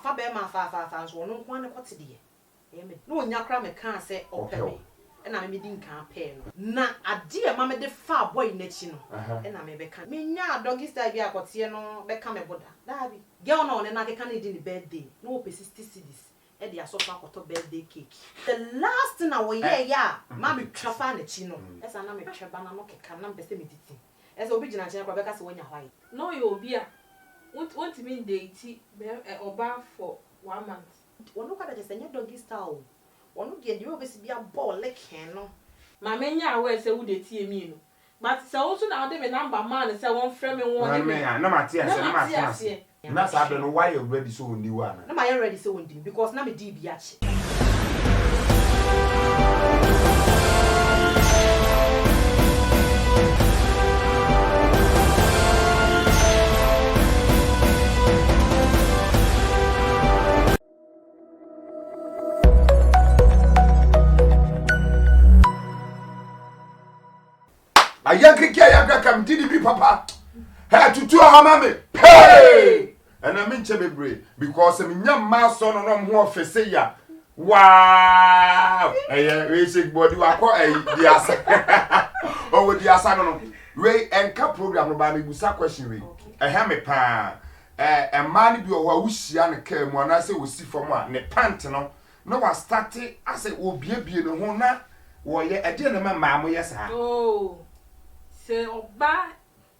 fa be ma fa so no nko an kwete de e me no nya kra me kan say opeme e na me di nkan pe no na ade e ma me de fa boy na chi no e na me be kan me nya doggy style bi akote no be kan me boda da bi girl no ne na ke kan di ni birthday no pe 60 cedis e de aso fa akoto birthday cake the last thing I we ya ma me twafa na chi no e sa na me tweba na no ke kan na be se me titi e so obi gina chen kwa be ka se wonya hwai no you obi a want mean date oba for 1 month wono kwa da je senye doggy style wono de de obesi bia ball ken no ma menya awe se wo de tie mi no but se wo so na wo de me number man se won frɛ me won me na ma tie ase na ma tie na sa be no why you ready so ndi wa na ma you ready so ndi because na me di bia chi Ayakeke kam didi bi papa. Hey tutu ahama me. Hey! And I mean chebebre because me nyam ma so no no ho ofese ya. Wow! We shake body wa ko di asa. Oh we di asa no. We enka program no ba me busa question we. Me pa. Man bi o wa wuhia ne ka mu ana se wo si fom a ne pant no. No wa start ase obiebie no ho na wo ye ade na ma mo yes ha. Oh. Se oba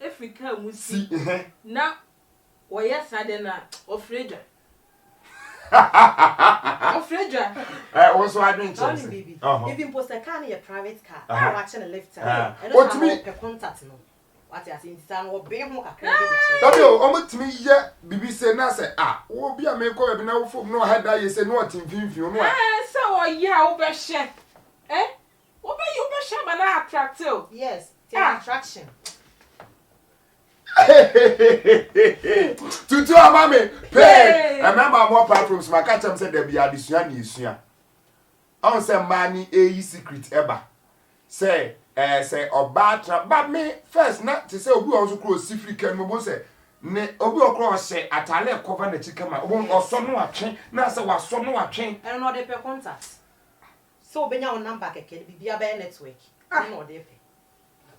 Africa musi na woyɛ sade na ofreja also I didn't change even post a car your private car I watching a left time and what me contact no what you say san wo be ho kakra be o mutimi ye bibi say na say wo bia me ko be na wo fom no head that you say no timfimfi no so wo ya wo be hye wo be you be hye ba na attractive yes attraction tutu amame pay remember more platforms my catch am say there be adesua na esua on say mani secret eba say say oba but me first na to say obi on so close sifrika no bo say ne obi okro hye atale cover na chikama obo oso no atwe na say waso no atwe and no dey per contact so obenya on number keke bibia be network no dey per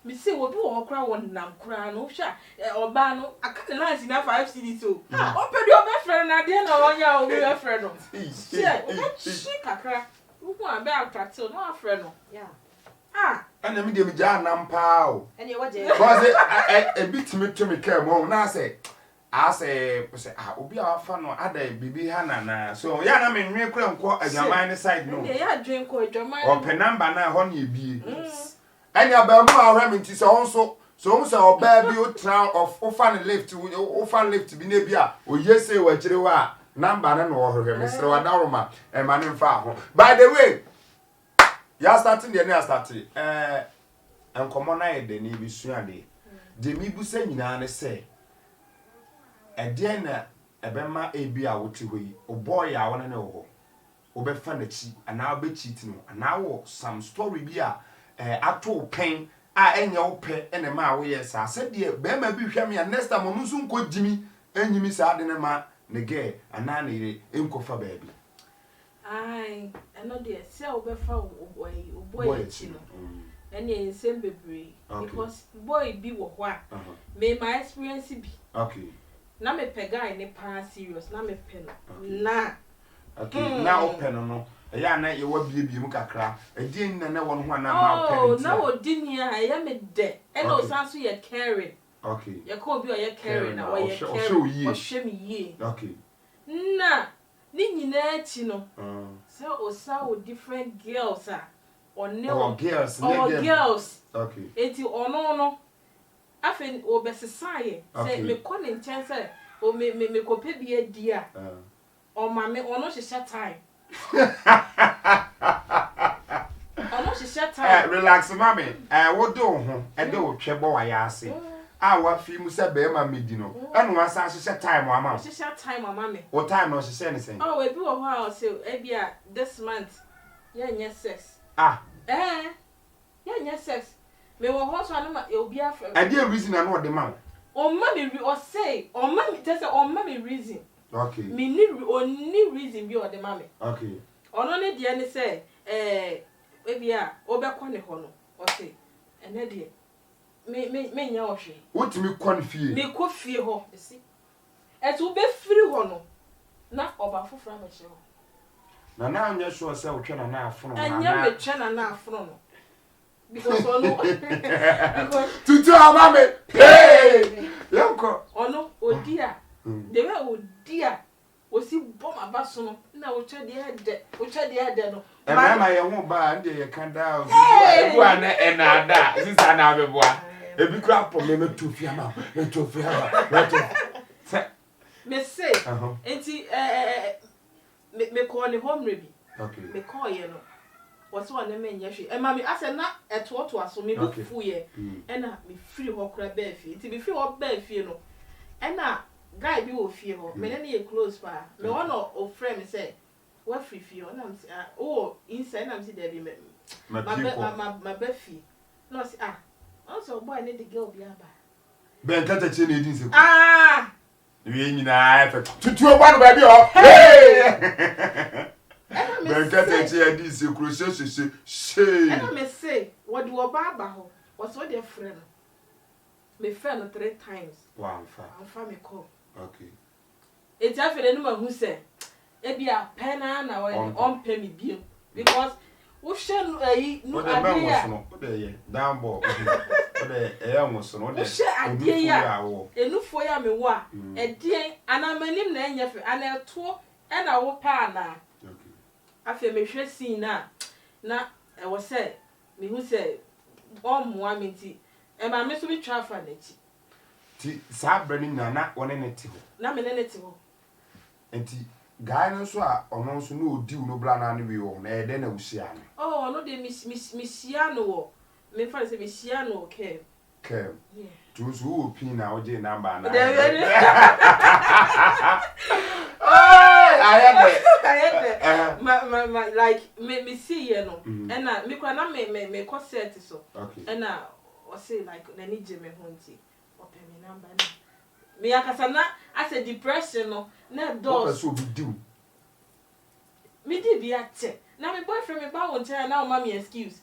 me say wo bi wo kra won nam kra no hwa oba no aka lines na 5 cedis so opedi obe frɛ na de na wonya obi be frɛ no yeah she kakra wo be attractive no afrɛ no yeah ana me de me ja nam pa o ene wo je because e bitimi to me ka mo na say say obi afa no ada bibi ha na so ya na me nwe kra nko adwaman side no ya dwen ko adwaman o pe number na ho na ebie any abamu ahwe minti so say oba bi o tra of ofan lift bi na bia o yese wa kire wa number na no ohwe mesre wa daroma e ma ne mfa ho by the way ya starting the next start enkomo na ye de ni bi suade de mi bu se nyina ne se e de na ebema ebi a wote hoyi o boy a wona ne ho obefa na chi ana obechi no ana wo some story bi a ato pen a enya wo pe ene ma wo yes ase de be ma bi hwam ya next time no so nko jimi enyimi sa de ne ma ne ge ana ne ire enkofa baabi ai eno de se obefa o boy chi no ene ensem bebre because boy bi wo ho a me my experience bi okay na me pe guy ne pa serious na me pe no na okay na open no ya na ye wa biebie mu kakra edin na won ho na ma parent na odini a ya me de e no sanso ye caring okay ye ko bi o ye caring na wa ye caring o hwe me yie okay na ni nyina chi no so o sa o different girls girls okay eti ono no afen o besesaye say me ko ne nchen say o me ko pe bi adi a o ma me ono hye time ono hye time relax mami wo do ho e de wo twebo wa ya ase wa fi mu se be ma medi no eno asa hye time ama hye time ama me wo time no hye ne sen we bi wo ho a say e bia this month yeah nya sex yeah nya sex me wo ho so anama e obi afre e dey reason na no de ma o ma me o say o ma me tell say o ma me reason Okay. Me ni only reason be or the mommy. Okay. Ono ne de ne say ebi a obekọ ne ho no o say ene de me nya ohwe Wotimi kon fie me ko fie ho esi etu be firi ho no na oba foforo ameche ho na anya sure say wotwe na afono na anya me twe na afono no because ono because tutu amame hey yanko ono odi a de we odi a osi bom abaso no na wotwe de ade no mama ye ho ba nde ye kan da ebu ana enada sisa na abeboa ebi kura po me tofia ma me say enti me call the home rebi okay me call ye no what's one me nya hwe e ma me ase na etoto aso me bu fu ye e na me free ho kra ba fie enti me free ho ba fie no e na guy bi wo fie ho me ne ye close pa me one of friend me say what free fie na am say oh inside na am say there be me ma ba fie no say also boy need the girl bi aba ben kata che na edin se we nyina efe tutu ogba no ba bi o ben kata che edin se kuro she and me say what do oba aba ho what's what their friend me friend 3 times wow fa me call okay it afere no ma hu say e bia pena na on pay me bio because wo hye no ayi no adia no de ye down ball de enwoso no de adie ya enufo ya me wo a edien anamanim na enyefe anato e na wo pa na okay afi me hwe sin na e wo say me hu say o moa me ti e ma me so bi twa fa na chi ti sa brani na wona ne ti ho na me ne ti ho enti guy no so a ono so no odi no bla na ne wi wo na e de na wusia ne oh no de misia no wo me fa say misia no okay yeah tu so wo pin na wo je number na my like me see here no and na me kwa na me concert so and na o say like na ni je me ho nti open me number na me akasa na as a depression no na do so bi do me di bi ate na me boyfriend me ba won tell na o ma me excuse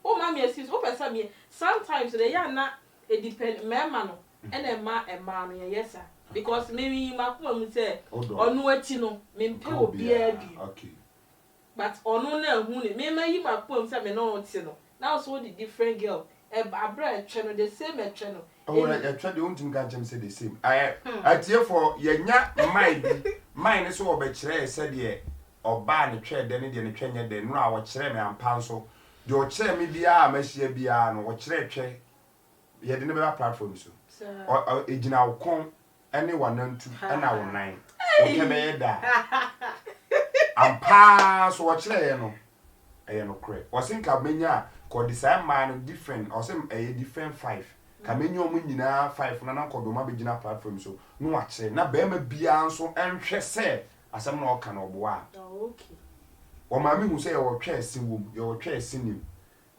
o ma me excuse o person me sometimes they ya na it depend me ma no and e ma no yes because maybe ma kuma mu say onu achi no me mpe obi adi okay but onu na hu ne me ma yi ma kuma mu say me no ti no now so the different girl abra etwe no the same etwe no oh na etwe de untim ga jam say the same atie for yenya mind so obe kire say de oba ne twe de ne de ne twenye de no a wo kire me ampa so de o kire me bia ma hia bia no wo kire twe ye de ne be platform so ejina wo kon ene wanantu na wo nan o kebe ye da ampa so wo kire ye no eye no kre o sinka menya ko design man different o sem different 5 ka menya o nyina 5 na nkodoma be gina platform so no wa kire na be ma bia nso enhwe se asem na o ka no bo a okay o ma mi hu se ye wo twa asin wom ye wo twa asin nim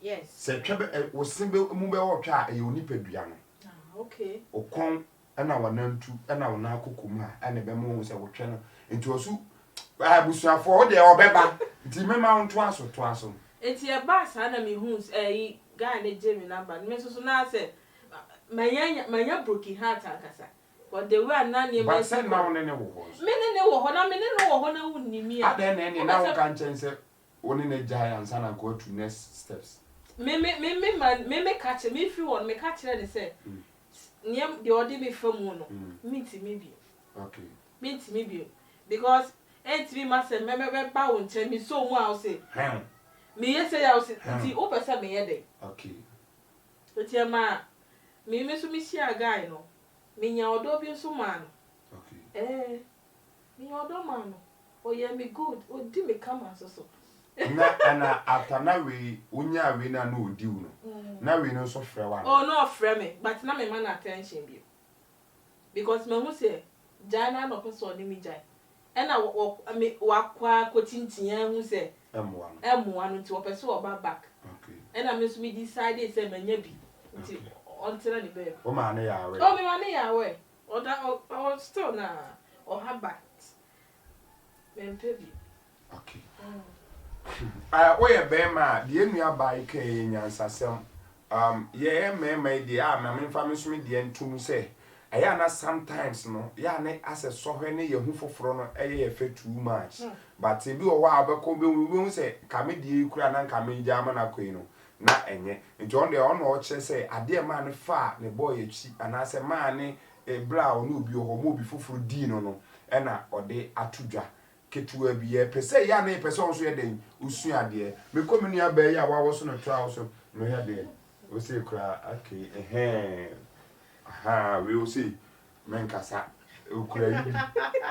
yes se twa wo simbe mu be wo twa e onipadua no okay o kon na wanantu na wona akokom ha na be mo se wo twa no enti osu abusuafo o de obeba nti mema nto aso enti e ba sa na me hu guy na Jamie number me so na say manya broken heart akasa but the way na ne me say na wona ne wo ho me ne wo ho na me ne wo ho na wunimi a ade ne na wo kan chen say woni ne jaya ansa na go to next steps me catch me free one me catch ne say niem de odi be famu no meet me bi okay meet me bi because enti ma say me ba won chen me so mu a say me yes say ya say ti o pesa me ye dey okay oti ma me so me share guy no me nya odo bi so ma no okay me odo ma no o ye me good o di me come so na atana we unya we na no odi no na we no so frɛ wa oh no frɛ me but na me man attention bi because me hu say jana no person ni mi jai na me wakwa kotintia hu say emwa no nti wo pese wo ba back okay na me so me decide say manya bi nti on tira ni be o ma na ya we oh me ma na ya we o still na or habit. Baby. Okay. We a bema, the enu by K nyansasem. Yeah, me the my family me the entum say. Ayana sometimes no, ya ne as a sohene ye hu foforo no eye fe too much. But e bi o wa abeko be we say kame die kura na kame jama na koi no. Na enye. Nti on the on o che say ade ma ne fa ne boy echi anase ma ne e bra o no bi o ho mo bi foforo di no no. E na ode atudwa. Ketu abi ye pese ya na pese on so ye den usu ade me komuni aba ya wa wo so no tra so no ya de o se kura okay aha we o se men kasa o kura yi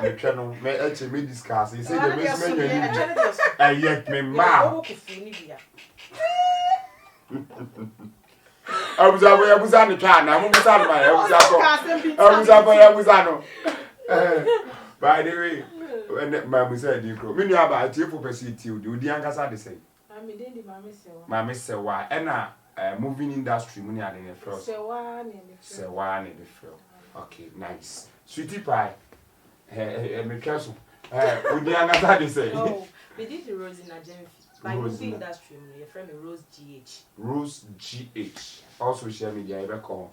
me twa no me eche me discuss e se de me se me nyi yet me ma abuza ni twa na mo buza no ma abuza no by the way when my musa di kro me nua ba tie for person tie odi ankasa de say me dey di mama sewa e na moving industry mu ni ade ne fro sewa ne de fro okay nice sweetie pie me twa so odi ankasa de say oh me did the Rose in Agenfi by moving industry mu your friend Rose GH also social media e be call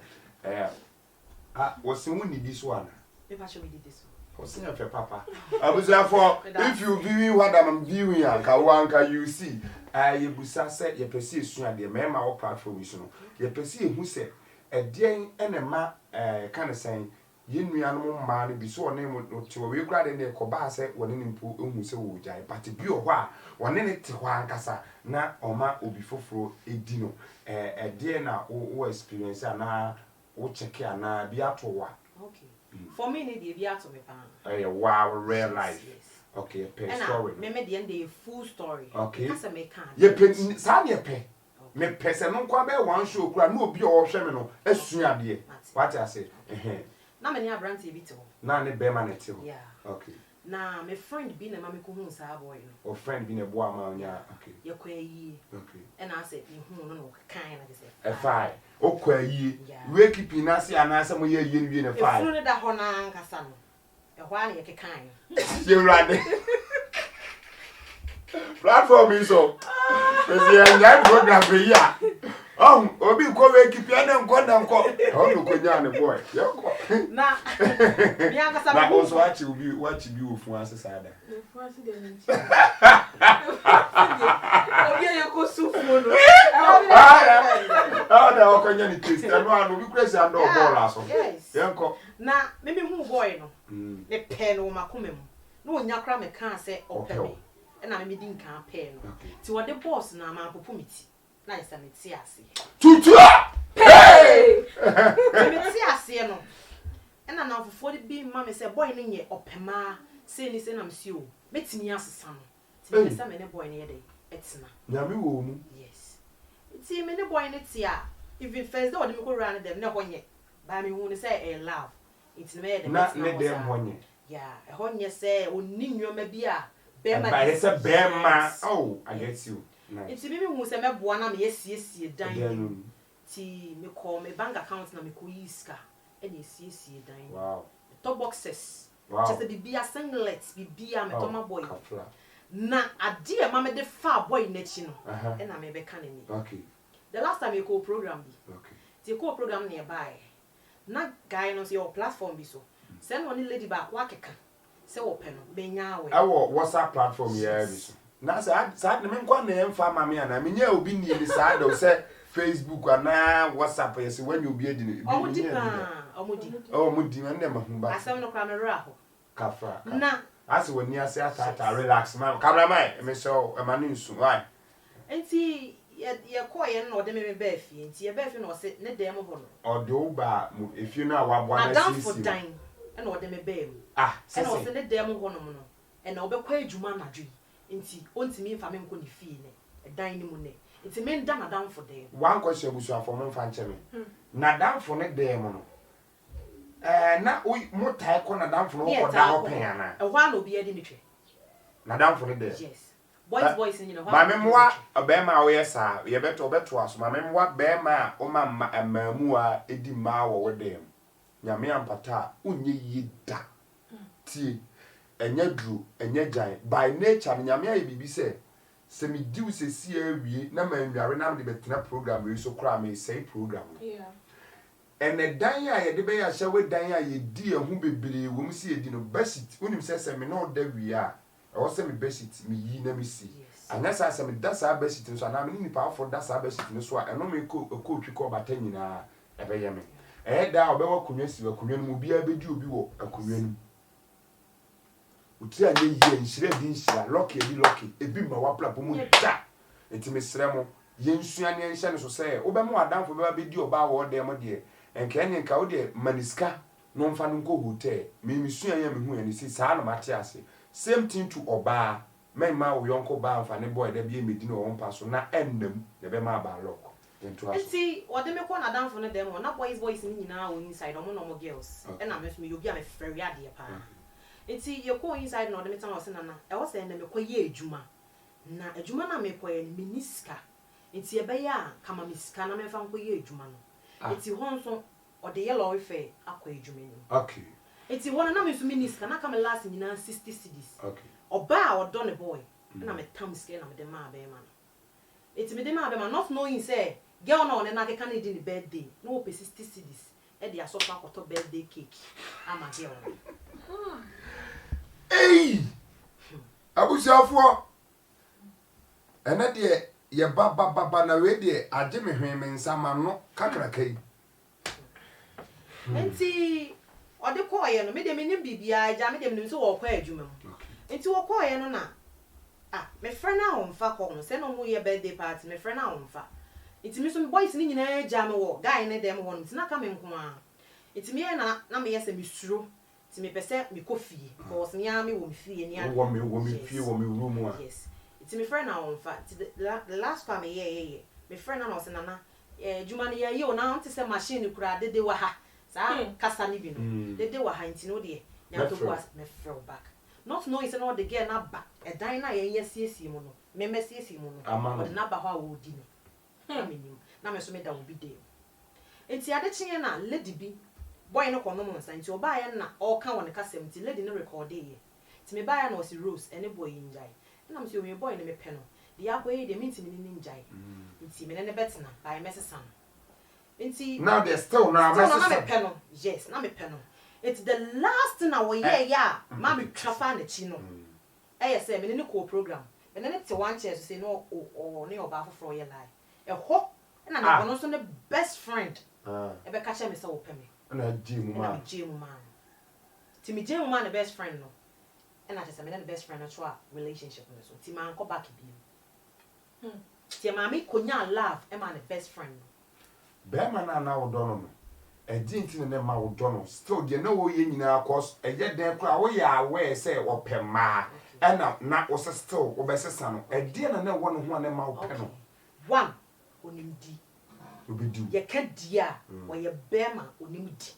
was who need this one me pa show we did this Senior papa. For if you viewing what I'm viewing, you see, you busa said you perceive soon the member or platform is no. You perceive who said a day and a ma kind of saying, you animal man be so name to we grad in the coba said one in pool so jai, but to be a while, one in it to one cassa, na or ma will be for a dino, a dear now or experience and now or check here now be out to what. Okay. For me, need be out of me pan. Wow, real life. Yes. Okay, pay story. Me the end the full story. Okay. As a make can. Ye pay sa ye pay. Me person no kwa be one show kura no obi o hwe me no asua de. What I say? Na me nya brand e bi te ho. Na ne be ma ne te ho. Yeah. Okay. Na me friend bi na ma me ko hu sa boy no. O friend bi na bo ama onya. Okay. Ye kwa yi. Okay. And I said, you no kan na say. E fine. O kwa yi. We keep na se anasa mo ye yi ni na fine. E funu da ho na nkasa no. E ho ana ye kekan. Ye rade. Platform is so. Because you program be ya. Oh, obi ko we keep ya na nko. Oh no ko nya ne boy. Ye ko. Na. Mi nkasa na also watch bi ofu asesa da. Ofu asesa de nti. Obi ayeko sufu no. Ah, na o kanya ni taste. No anu bi crazy and o ball aso. Yes. Ye nko. Na me hu boy no. Me pe no makoma mu. Na onya kra me kan se opeme. E na me di nkan pe no. Ti wo de boss na ma popo miti. Na isa me ti ase. Tutua! Hey! Me ti ase no. E na fofo de bi ma me se boy ne nye opema. Se ni se na me si o. Metimi asesa no. Ti me se me ne boy ne ye dey. Etina. Nyame wo mu. Yes. Ti me ne boy ne ti a. Even first day o de me ko run dem na honye. Ba me hu ne say love. It's me de na ne dem honye. Yeah, e honye say onni nwoma bi a be ma. Ba say be ma. Oh, I get you. It's me hu say me boa na me yesiesie dan. Ti me call me bank account na me ko yiska. E na yesiesie dan. Wow. Top boxes. Wow. Just the bibia singlets, bibia me toma boy. Na ade e ma me de fa boy na chi no. E na me be kan ni. Okay. The last time you call program bi. Okay. Ti call program nearby. Na guy no say your platform bi so. Send one lady back wa keka. Say wo pe no be nya we. Awo WhatsApp platform ya bi so. Na sa me nkwa na emfa ma me ana me nya obi ni ni sa do say Facebook ana WhatsApp yes when you be edi ni. Omudi. Oh mudi na ma hu ba. Asem no kwa me ra ho. Kafra. Na as when you say ata relax man. Cameraman me show e ma ni nsu. Why? Enti ye call ye no de me be fie. Enti ye be fie no say ne dem ho no. Odo ba mu if you know wa bua na Madam for dine. E no de me be mu. Se no say ne dem ho no no. E na obekwa adwuma na dwi. Enti ontimi mfa me nko ne fie ne. E dan ni mu ne. Enti me nda madam for dem. One question busu afọ mo mfa nche me. Na dan for ne dem no. Na mo tai ko na dan for no ko da ho pen ana. E hwa na obi edi ne twe. Na dan for ne dem. Yes. Boys in you know. Ma memwa obema wo yesa, ye beto aso. Ma memwa bema o ma mamu a edi ma wo dem. Nyame ampata unye yi da. tie enye duro enye jan by nature me nyame aye bibi se me diu se si awie na ma nware na me de betena program we so kra me say program ene dan a ye de be ya hye we dan a ye di ehu bebre wo mu si ye di no besit unim se me no da wi a e wo se me besit me yi na me si anya se me da sa besit so na me ni pa afọ da sa besit no so a eno me ko twi ko bata nyina e be ye me da obewa kunwa si wa kunwa no mu bia be di obi wo akunwa no uti anye yie nhire di nhira lucky ebi lucky ebi ma wa plapo mu da enti mesrɛ mo yensua ne nhye ne so sɛ obɛmo adamfo bɛba be di oba wo de mo de enka enye nka wo de maniska no mfa no nko hotel me mesua ya me hu ya ne si saa no mate ase same thing to oba men ma wo yonko ba mfa ne boy da bi emedi no wo mpa so na ennam ne be ma ba lock enti ode me ko na adamfo no dem na boys ni nyina wo inside omo no mo girls na me so me yobi a me frɛ wi ade pa enti ye ko inside na ode me tan ose nana e wo se na me ko ye adwuma na adwuma na me ko ye ni miniska enti e be ya kama miska na me fa nko ye adwuma no enti ho nso ode ye law fe akọ adwuma ni okay enti wona na me so miniska na kama last nyina 60 cedis okay oba a odo ne boy na me tam ske na me de ma be ma no enti me de ma be ma not knowing say girl na one na ke kan di ni birthday no pe 60 cedis e de asofa akoto birthday cake ama girl abusiafo ene de ye baba na we de age me hwen me nsama no kakraka yi enti ode ko ye no me de me nim bibia ja me de me so wo kwa adwuma mu enti wo ko ye no na me friend na onfa ko no se no mu ye birthday party me friend na onfa enti me so me boys ni nyina ja me wo guy ne dem wo no enti na ka me nko a enti me na me ye se me suro enti me pese me kofie because me a me wo me fie ni a wo me fie wo me room a yes enti me friend na onfa the last time me friend na no se nana juma ne ye o na onte se machine kura dede wa ha sa kasa ni bi no dede wa ha enti no de nya to go me throw back not knowing say no the girl na ba e dan na ye siesie mu no me siesie mu no na ba ho a wo di no menim na me so me da wo bi de enti ade kyenye na lady bi boy no kono mo nsa enti oba ya na o ka won kasa enti lady no record ye enti me ba ya na o si rose ene boy njai na me so me boy no me pe no de akoye de minti me ni njai enti me ne betina ba me sesa no enti now they still na me pe no yes na me pe no it's the last na wo ye ya ma me trafa na chi no say me ne ko program me ne te one chair so say no o ne oba foforo ye lie e ho na na no so ne best friend e be ka che me say wo pe me na jimu ma ti mi jimu ma na best friend no e na say me ne best friend no to a relationship no so ti ma nko back bi ti ma mi konya love e ma na best friend no be ma na wo do no edinti ne ma wo do no still de na wo ye nyina cause eye den kra wo ya aware say wo pe ma na wo se still wo be sesa no ede na wo no ho na ma wo pe no one onimdi obidu ye ka dia wo ye bema onimdi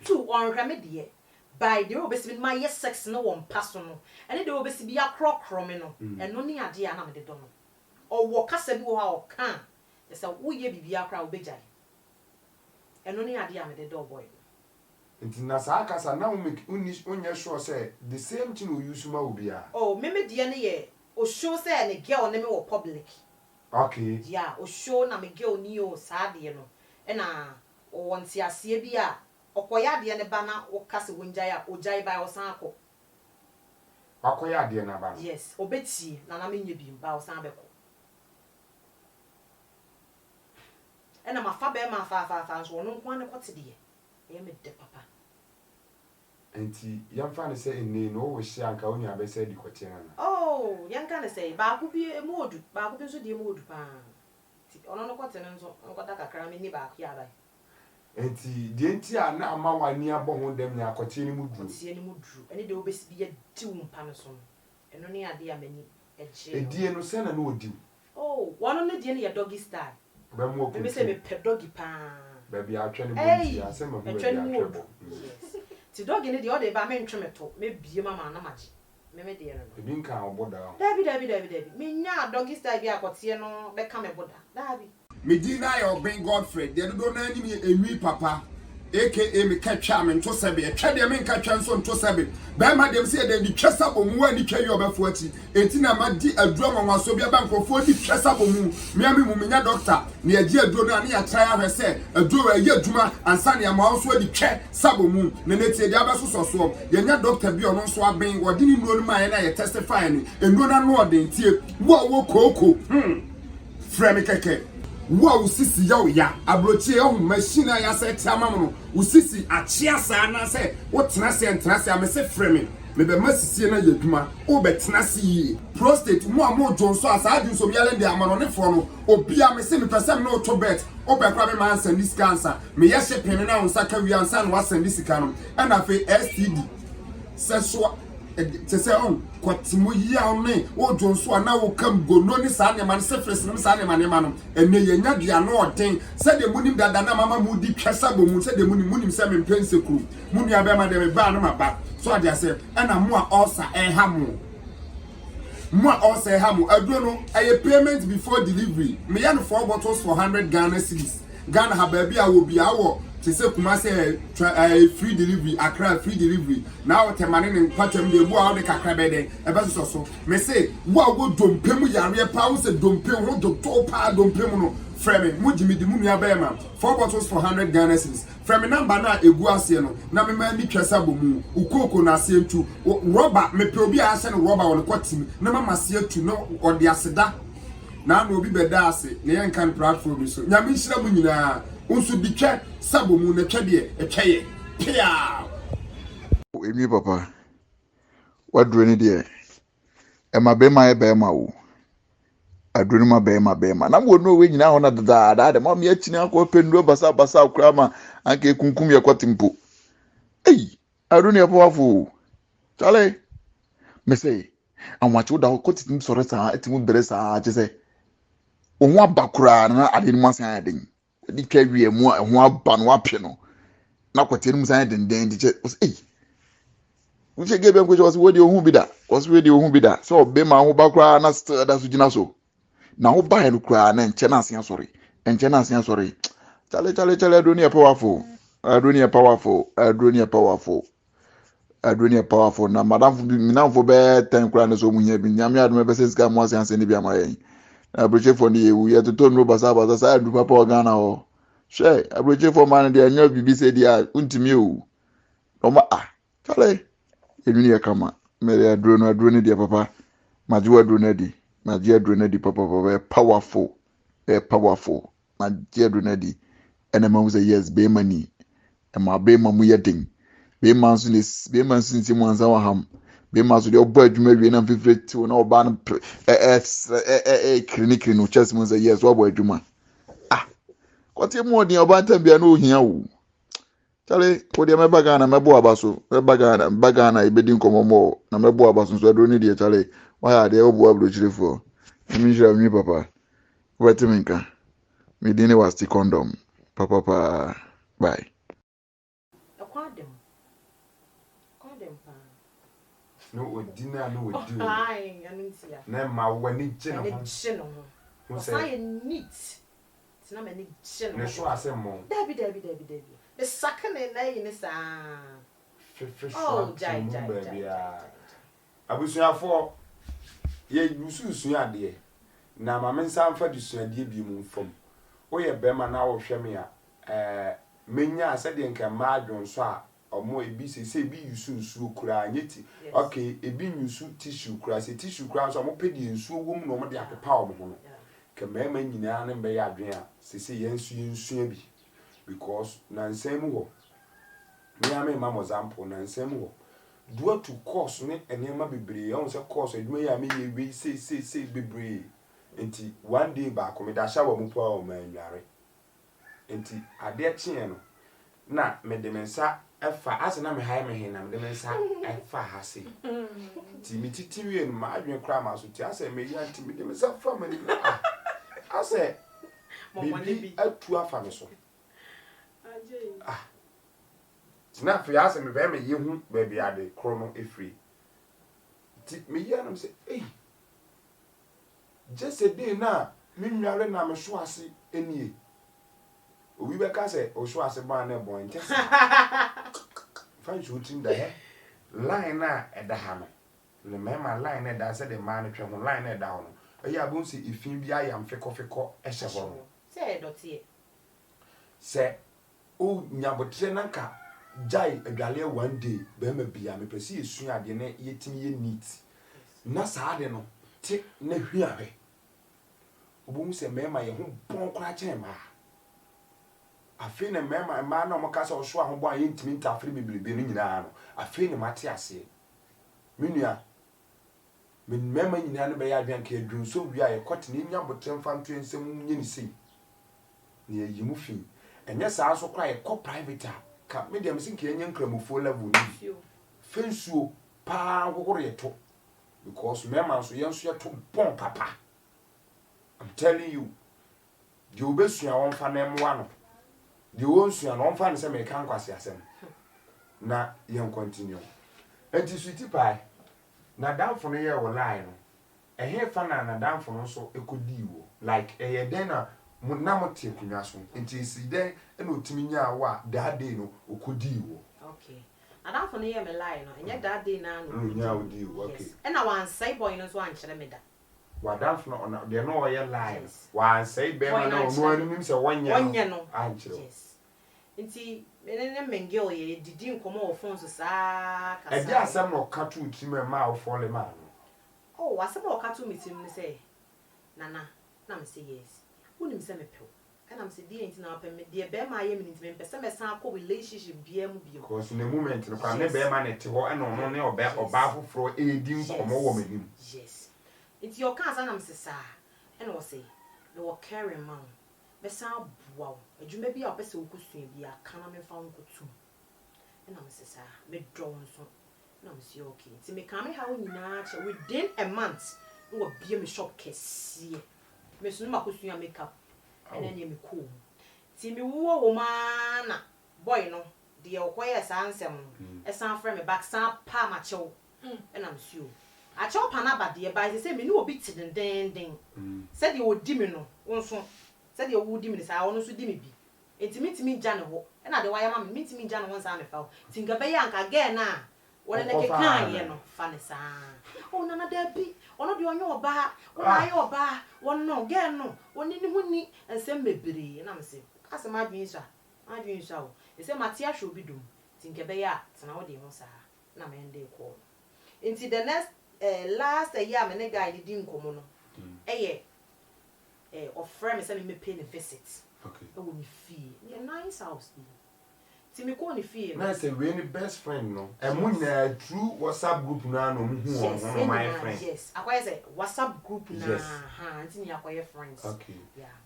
two on remedy by the obesi my yes sex no one pass no ene de obesi bi akrokro me no eno ne ade a na me de do no o wo kasa bi wo ha o kan ye say wo ye bibia kra wo bejai eno ne ade a me de do boy nti na sa kasa na wo make unya sure say the same thing we use ma obia me de ne ye o show say ne girl ne me wo public okay yeah o show na me girl ni o sa de no e na o wonti ase bi a okoya de ne ba na o kase wonjai a o jai ba o san akọ akoya de na ba yes obeti na me nye bi ba o san beko e na mafa be ma fa so no nko ne kote de e me de papa enti yamfa ne say enne no wo hye anka onya be say di kote na yanka ne say ba ku bi emodu ba ku bi so di emodu pa ti ono no kote no so nko da kakra me ni ba ku ya ba enti de enti a na ama wani abo ho dem nya kote ni mu duru ene de obesi bi ye ti umpa no so eno ne ade a mani eje edie no se na no odi wono ne die ne ye doggy style ba mu oku me say me pe doggy pa ba bi atwe ne bonti asem ma atwe ne yes ti doggy ne de o de ba me ntwe meto me bie mama na maji me de no ebi nka oboda dabi me nya doggy style bi akote no be ka me boda dabi Medina your Ben Godfrey, the do na ni enwi papa. aka me ka twa me nto sebe e twa de me nka twa nso nto sebe ba ma dem se de twa sabo mu ani twa yi obefo achi enti na ma di aduro nwanwaso bia ba nkofo di twa sabo mu me ami mu menya doctor na agi aduro na ya try ahwe se aduro ye adwuma ansa na ma nso di twa sabo mu na netie dia ba so ye nya doctor bi ono nso aben wo di ni nuro ma ye na ye testify ni enuro na no ode ntie wo koko frame keke wo usisi ya oya abrochie ehun machine ya se tiama no usisi achia sa na se wo tena se amese frame me be masisi na yeduma wo be tena se yi prostate mo amo jonso asadi nso biale de amano ne fo no obi amese me pese no to bet wo be kwa be man send this cancer me ye she pene na unsa ka wi ansa no wa send this sika no and afi STD sexual se on kwatimo yi awne wo jonso ana wo kam gono ni sa ne man se fresi nim sa ne man no ene ye nya dua no oden se de munim dada na mama mu di twesa bo mu se de munim se me mpense kru munu aba ma de me ba no ma ba so ade ase ana mo a osa hamu aduro no aye payment before delivery me ya no 4 bottles for 100 Ghana cedis Ghana ha ba bia wo bia wo te se kuma se free delivery Accra free delivery now te mane ne kwatem de bu a de kakra be de e be so me say wo go dompem yare pa wo se dompem ho doctor pa dompem no frame mu jimi di mu nua be ma 4 bottles for 100 Ghana cedis frame number na egu ase no na me ma ni twesa bomu ukoko na ase ntu rubber me pe obi a se no rubber won kwatim na mama se atu no ode aseda na no obi be da ase ne yan kan platform so nyame nhira mu nyina unsu di twa sabo mu na twa de e tweye pia emi papa waduro ni de e ma be ma wo aduro ma be ma na mo no we nyina ho na dada de ma me akini akọ penduo basa okra ma anka ekunkum ye kwatimpo aduro ni apawafo chale me say anwachi da ko titim sore sa etimu bere sa je ohun abakura na ade ni masan aden di twawie mu ho aba no apye no na kwete ni musan den di che uche gebe nko was wedi ohun bi da so be ma ho bakura na da so gina so na ho ba no kura na enche na asen sori chale adoni powerful na madam minamfo be ten kura na so munya bi nyame adom be sesika mo asen ni bi amaye abroche for ni ewu ya to no basa sa adu papa Ghana ho she abroche for man de anya bibi se dia untimi o no chale enuni ya kama mere aduro ni dia papa maji aduro na di papa powerful maji aduro na di ene ma say yes be mani e ma be ma mu yedin be man so nti mu anza wa ham be ma so de obo adwuma wie na favorite na oba no clinic no chest mu say yes obo adwuma kwate mu odin oba tambia na ohia wo chale odi me bagana mebo abaso bagana ibedi nkomomo na mebo abaso so adro ni de chale wa ya de obo abrochirefo mi jira mi papa wati minka mi dini was the condom papa bye Akwadem pa no odina no odi ai anintia na ma wani gye no ho say neat tina me ni gye no ne so asemo dabi the second na yin sa jai abusuafo ye yususu ade na ma mensa mfa dusuade bi mu mfom oye bema na wo hwe me a menya asede nka ma adwonso a omo ebi se bi yususu kura anyeti okay ebi yusu tissue kura se tissue kura so omo pedi nsuo wom no omo de apepa omo ho no ke mema nyina ne mbe ya adwen a se yensu bi because na nsemu ho me ame mama example na nsemu ho do to course ne enema bebre on se course adwuma ya me ye we say bebre enti one day back me da shawa mu po o ma nware enti ade chie no na me de mensa efa ase na me hae me he na me de mensa efa hase ti mi titiwie no ma adwen kra ma so ti ase me ya ti me de mensa fa ma ni ase bibi atu afa me so na fi ase me be me ye hu ba bia de kro no efri ti me ya no say just a day na me nware na me so ase enie we be ka say o so ase ban na bon nti fan shooting da he line na e da ha no le mema line na da say the man twa ho line na da ho no eya abun si ifin bi ayam fekofeko e hye ho no say dotie say o nyabotre na nka jai adwale one day be ma bia me pese esu ade na yetimi ye neat na saa de no ti na hwiawe obum se mema ye ho bon kra chen ma afi ne mema ma na mo ka se so ho bon ye ntimi ntafre bebrebe no nyina no afi ne mate ase menua men mema nyina no be ya adwan ka adwun so wi aye kwete ne nya botem famto ensem nye ni sei ne yimu fi enye saa so kra ye ko private ka medium sin ke enye nkramofo level ni fensuo pa kokoro ye to because mema so ye nso ye to bon papa. I'm telling you, the obesua won fa na emwa no. The wonsua no won fa ne se me kan kwase asem. Na ye continue. Enti sweetie pie. Na danfo no ye wo lie no. Ehe fa na danfo no so ekodi wo. Like eye den na mo na mo te kunwa so. Enti si den e na otimi nya wa that day no okodi wo. Okay. Na danfo no ye me lie no. Enye that day na no. Nya odi wo. Okay. E na wan sai boy no so ankyere me da. Wadamfo no de no oye line wan say be ma no no anim se wonye no ankyere yes nti menene mengel ye didi nkomo o phone so saa kasa e dia asem no ka tu tim ma o fole ma no oh asem o ka tu mitim ni say nana na me say yes unim se me pew and am say die nti na pem me die be ma ye me nti me pese me san ko relationship bia mu bio because in the moment no kwa ne be ma ne te ho e no no ne oba afoforo e di nkomo wo manim yes it's your cancer na msesa and we say no carry man be san boa adwuma bi a opese wokusua bi aka na me fa nkotu na msesa me draw nso na msi okay ti me kan me ha nyina che within a month no bia me shop kese me so no makosua makeup and then me cool ti me wo ma na boy no de okoye sansem e san frame back san pa ma chew na msi o a chop na bade ba say me ni obi tidenden say de odi me no wonso say de wodi me say wono so di me bi entimitimi gya ne ho e na de waya ma me mitimi gya ne ho sa me fa tinga be ya nka ge na wona ne ke kan ye no fa ne sa o na da bi ono de onye oba wona aye oba wonno ge no woni ni huni ensem mebere na me say ase ma dwin sha o e say matia hwe obi dum tinga be ya tena wo de ho sa na me nde ko into the next last year me guy did nkomo no of friend me say me pay the visit okay e wo ni fee e nice house ti me ko ni fee na say we ni best friend no e mu na true WhatsApp group na no mu hu on my friend yes akwai say WhatsApp group na ha nti ni akwai friends okay yeah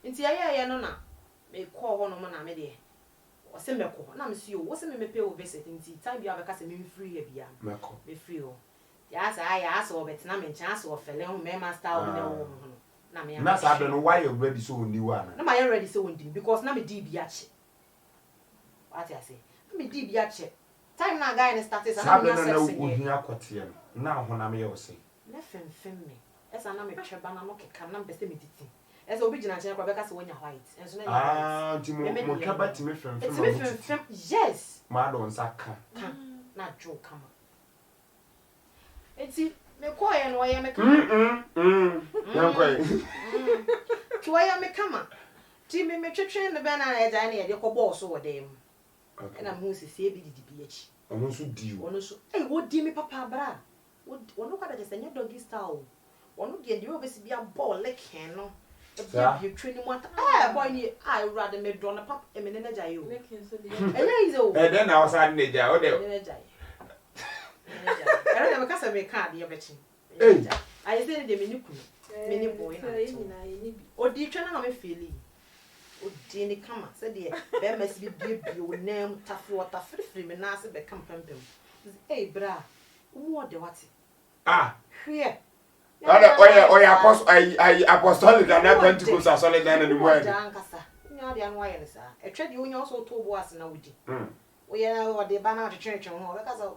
nti aye no na me call ho no mo na me de o se me ko na me see o wo se me pay o visit nti time bi abeka say me free e bia me free o ya sa obetina me chance o fele ho me master o ne wo na me na sa be no why you ready so oni wa na my ready so ndi because na me di bi ache what I say na me di bi ache time na guy ne started na me na ohia akote na ho na me ye o say na fem me esa na me tweba na no keka na me pese me titi esa obi gina chen kwa beka se wonya white enso na ti mo tweba ti me fem yes ma do nsa ka na jo kama eti me koye no ye me yankoi koye me kama ti me twetwe ne be na eja na ye de ko boss wo dem na mo sisi e bi didi bi achi ono so di ono so wo di me papa bra wono kwa da senya doggy style wono de de obesi bia ball leken no e bi twani mo ata boy ni I rather me do na papa e me ne na jaye o leken so de e is o then na was ad ne ja o de ne jaye era me kasa me card ye bechi I say de me ni kunu me ni boy na odi twa na me feel odi ni kama say de be ma si bi o nam tafu water free me na se be kam pempem bra umu ode wati here oya apostolic and Pentecostal solid and the word ankasa nya de anwa ye sa etwe de onya so to bo ase na wodi oya ode ba na twetwe ho be kasa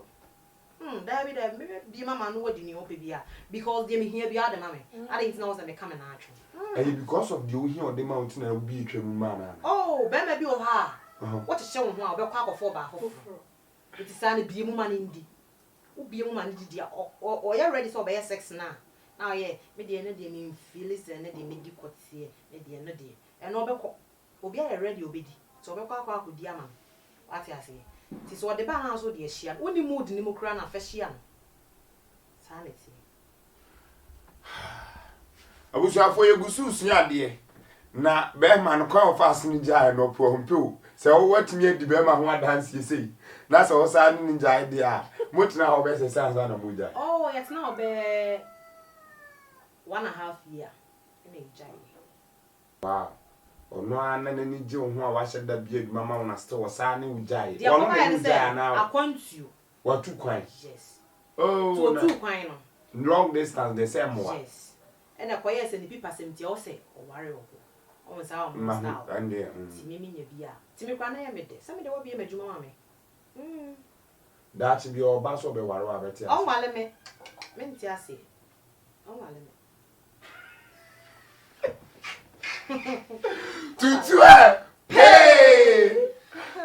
Dabi maybe be mama no wadi ni opebia because they me here be adam me. I didn't know say me come na atwo. And because of the here on the mountain I will be a man. Oh, be maybe o ha. What is show ho a be kwa akofo ba afofo. It is an be mu man ndi. Ubi mu man di dia o you ready so be sex na. Now yeah, me dey no dey me feel is na dey me di kotie, me dey no dey. E no be ko. Obi are ready obedi. So be kwa akodi ama. What you say? Ti so the balance o dey hia. Oni mood ni mo kura na fa hia no. Sanity. Abusuafo yegusu sua de na be man kwa ofas ni jai no pompe se wo watimi adi be ma ho adanse sei na se wo sa ni jai de a motina ho be se sansa na moja. Oh, it's now be 1.5 year in jai. Wow. Ono ana na ni je ho a wa hyeda bia adu mama na still wo sa ni ujai. Ono na jai na akwantu. Watu kwan. Yes. Oh. So two kwan no. Long distance they say more. Yes. And a quiet and the people seem to say, or worry or sound now. And Timmy Bia. Timmy Cranay made it. Some of the will be a major mammy. That should be your bass or be worried. Oh, my limit. Mentia say. Oh, my limit. To hey!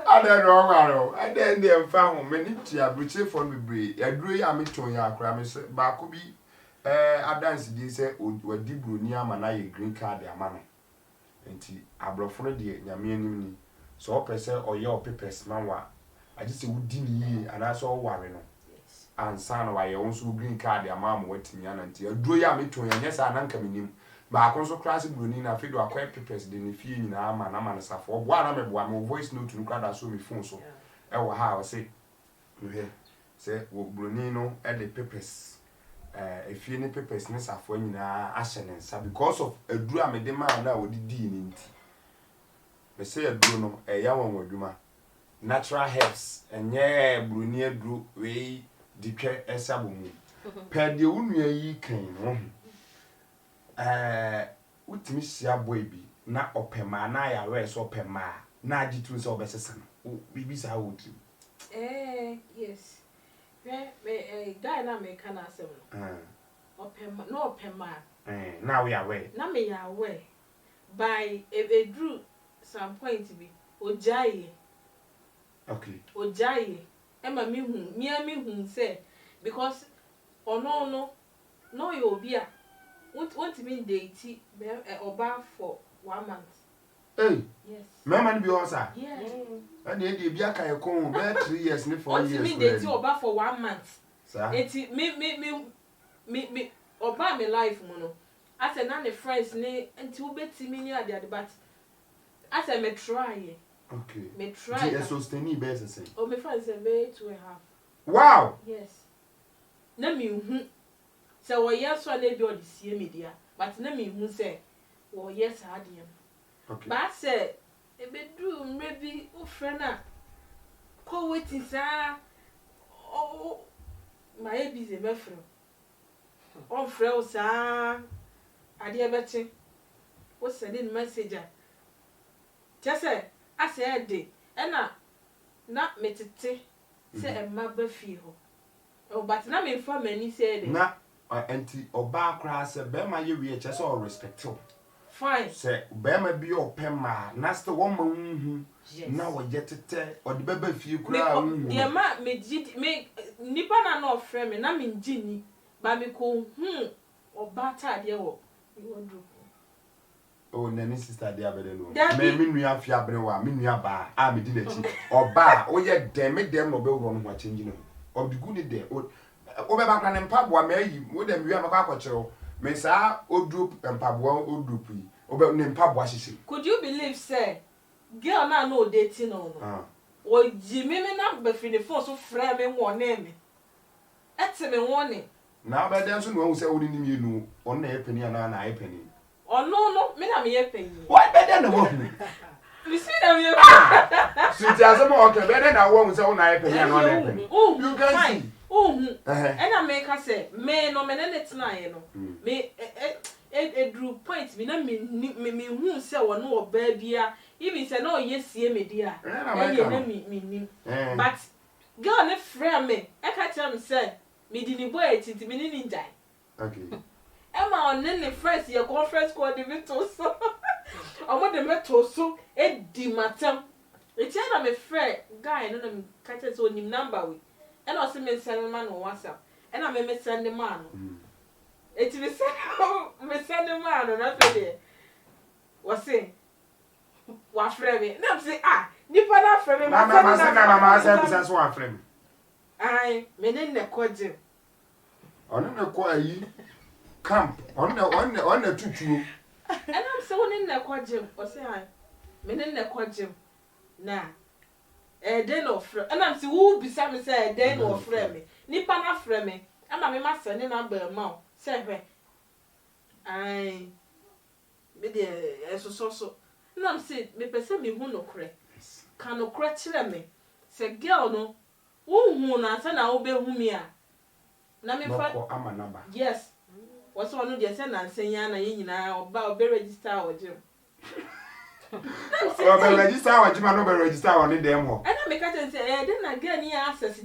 I don't know. I then found many tea, which for me breed. I drew ya me to ya crammers, but could be. Adance di say wadi broni ama na ye green card ya mama enti abrofo no de nyame anim ni so opese oye opepes man wa agi se wudi ni yi ana so ware no ansa na wa ye wonso green card ya mama watimi ana enti aduro ya meto ya nyesa na nka menim ba konso class broni na fedo akwa pepes de ne fie nyina ama na ma na safo bo ana me bo am voice note nu kwada so me phone so e wo ha o say say wo broni no e de pepes if you need papers in safo nyina ahyenensa because of aduru amede man na odidi ni nti me say aduru no ya wanwaduma natural herbs enye bruni aduru we dikwe esabomu per de unua yi kan no utimi sia boy bi na opema na ya we so opema na agitu so obesesa no bibi sa wuti yes. Guy na me kana asem no. Opema no opema. Now we are aware. Na me ya aware. By a drew some point bi ojaye. Okay. Ojaye. Ema mi hu say because ono no you obi a want me date oba for 1 month. Hey. Yes. Mama ni bi osa. Yes. And e bi aka ye kon be 3 years ni 4 years. Want me date oba for 1 month. Sir. Eti me oba me life mo no. I said na the friends ni enti wo betimi ni ade but I said me try. Okay. Me try. Ti sustain be say. Oh me friends say be 2.5. Wow. Yes. Na me hu say wo yes so na bi o di sie media but na me hu say wo yes ade. Okay. But say e be do maybe o friend na ko wetin sa oh my busy be friend. On friend sa ade e beti o send message just say I say dey na metete say e ma ba fi ho. Oh but na me fa mani say dey. Na enti oba akra say be ma ye wi che say o respect you. Fine. Say be ma bi opema na still one ma hu na wo yetete o de beba fi kura hu. Ye ma me nipa na no friend me na me ngini ba me ko oba ta de wo wardrobe. Oh nani sister de abede no. Me nua fi abre wa me nua ba a me di na chi. Oba o ye dem no be wo no ho change no. Obigu ni de o be ba kan mpaboa me ayi wo dem wi amaka akọchiro me sa odru mpaboa odru pi o be ne mpaboa hihye. Could you believe say girl na no dating no. O jimi me na be fi the phone so frame me won me. Eti me won na be dem so no hu say wo ni mi enu on na epeni na epeni. Oh no me na me epeni. Why be dem no wo hu? You see them here. So ti asem o ke be dem na wo hu say wo na epeni na epeni. You can see. And make her say, me no me netina ye no. Me drew point me na me hu say wo no oba bia. Even say no yes ye me dia. Na me but girl ne frɛ me e ka kyerɛ me sɛ me di ni boy titi me ni njai Okay. Emma on ne friends ye conference call de me to so omo de me to so e di matem e tia na me frɛ guy no na me ka kyerɛ sɛ onim number we e na o se me send man on WhatsApp e na me send man no e ti me send man no na fe de wo se wa frɛ me na me say nipa na frɛ me mama say bisa so wa frɛ me ai me ne kɔgye ono ne kɔ ayi camp on tutuo and I'm so in the quadrim or say I men in the quadrim na den of and I'm so who beside me say den of frame me nipa na frame me ama me ma send number ma say hwe ai me de so na I'm say me pese me hu no kre kan no kre kire me say girl no wo hu na say na wo be hu me a na me fa ama number yes what's one of the say na nsenya na ye nyina oba obe register o gym o be register o gym no be register on dem ho and I make ka say then na girl ni access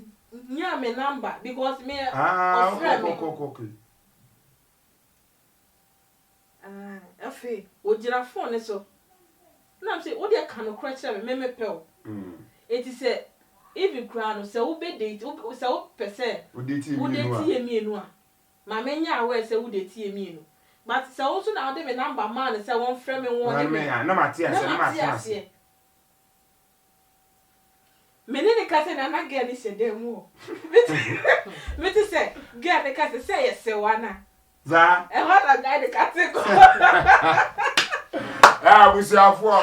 nya me number because me okay afi o gira phone so na say wo dey kan kra kire me pel it is say even crown say wo be date say wo person wo date ye mienu a ma menya awe say wo date ye mienu but say wo so na wo dey me number man say won frame me won me na ma tie ase menene ka say na girl ni se dem wo me ti say girl be ka say yes se wana za e ho na guy de ka say ko busiafo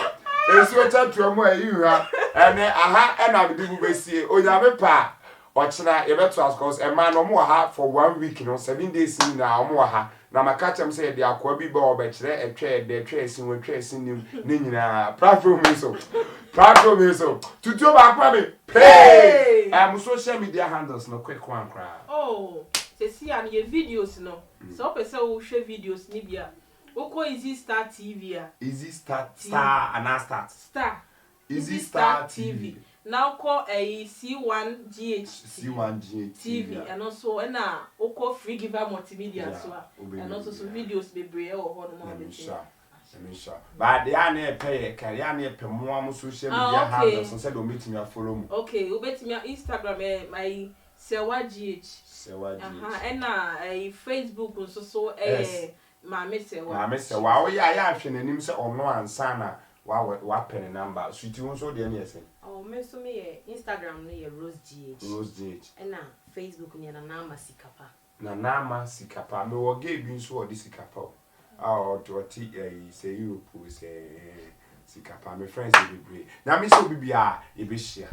esu chatwa mu ayi ha ene aha ena bi bu besie onyame pa ochina ye beto as cause e man no mo ha for 1 week no 7 days ni na omo ha na maka chem say de akwa bi ba obekire etwe de etwe esin wo etwe esin ni nyina platform so tutu ba akwa me pay social media handles no quick one cry se si an ye videos no so pese wo hwe videos ni bia Oko Easy Star TV Easy Star Star Easy Star TV now call a C1GH TV and also na Oko Free Giver Multimedia so and also some videos be brave or one more sure but they are na pay career na pay mo social media handles so say do meet me follow me okay you bet me Instagram my Sewa GH and na Facebook so Mama Sewa o ya ahwe nanim se ono ansa na wa pen number sweet won so de na yesi me so me Instagram no ye Rose GH and Facebook ni na nama sikapa me wo ge bi nso o di sikapa o to ti say Europe say sikapa me friends be brave na me so bibia e be share